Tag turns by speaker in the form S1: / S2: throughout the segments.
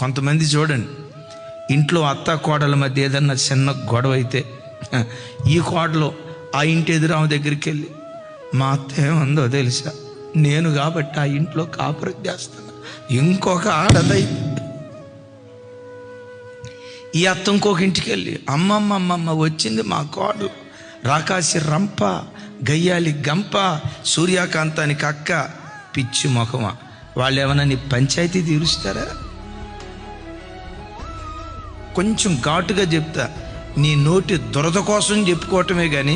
S1: కొంతమంది చూడండి, ఇంట్లో అత్త కోడల మధ్య ఏదన్నా చిన్న గొడవ అయితే ఈ కోడలు ఆ ఇంటి ఎదురామె దగ్గరికి వెళ్ళి, మా అత్త ఏముందో తెలుసా, నేను కాబట్టి ఆ ఇంట్లో కాపురం చేస్తున్నా, ఇంకొక ఆడదైతే. ఈ అత్త ఇంకొక ఇంటికి వెళ్ళి, అమ్మమ్మ వచ్చింది మా కోడలు, రాకాసి రంప, గయ్యాలి గంప, సూర్యకాంతానికి అక్క, పిచ్చి మొఖమా. వాళ్ళు ఏమన్నా నీ పంచాయతీ తీరుస్తారా? కొంచెం ఘాటుగా చెప్తా, నీ నోటి దురద కోసం చెప్పుకోవటమే కానీ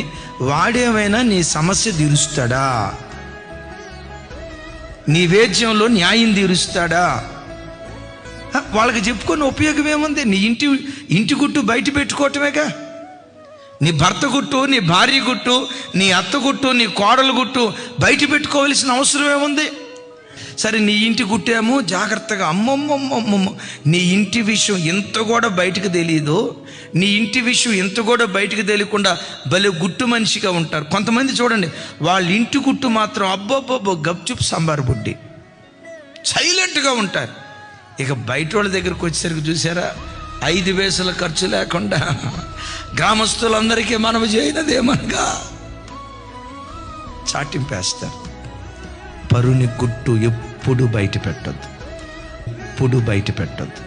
S1: వాడేమైనా నీ సమస్య తీరుస్తాడా? నీ వేద్యంలో న్యాయం తీరుస్తాడా? వాళ్ళకి చెప్పుకొని ఉపయోగం ఏముంది? నీ ఇంటి గుట్టు బయట పెట్టుకోవటమేగా. నీ భర్త గుట్టు, నీ భార్య గుట్టు, నీ అత్త గుట్టు, నీ కోడలు గుట్టు బయట పెట్టుకోవాల్సిన అవసరం ఏముంది? సరే, నీ ఇంటి గుట్టేమో జాగ్రత్తగా, అమ్మమ్మమ్మమ్మ, నీ ఇంటి విషయం ఎంత కూడా బయటకు తెలియదు. నీ ఇంటి విషయం ఎంత కూడా బయటకు తెలియకుండా భలే గుట్టు మనిషిగా ఉంటారు కొంతమంది. చూడండి, వాళ్ళ ఇంటి గుట్టు మాత్రం అబ్బబ్బబ్బో గప్చుప్ సాంబార్ బుడ్డి, సైలెంట్గా ఉంటారు. ఇక బయట వాళ్ళ దగ్గరకు వచ్చేసరికి చూసారా, 5 పైసల ఖర్చు లేకుండా గ్రామస్తులందరికీ మనము చేయనదేమనగా చాటింపేస్తారు. పరుని గుట్టు ఎప్పుడు బయట పెట్టద్దు, ఎప్పుడు బయట పెట్టద్దు.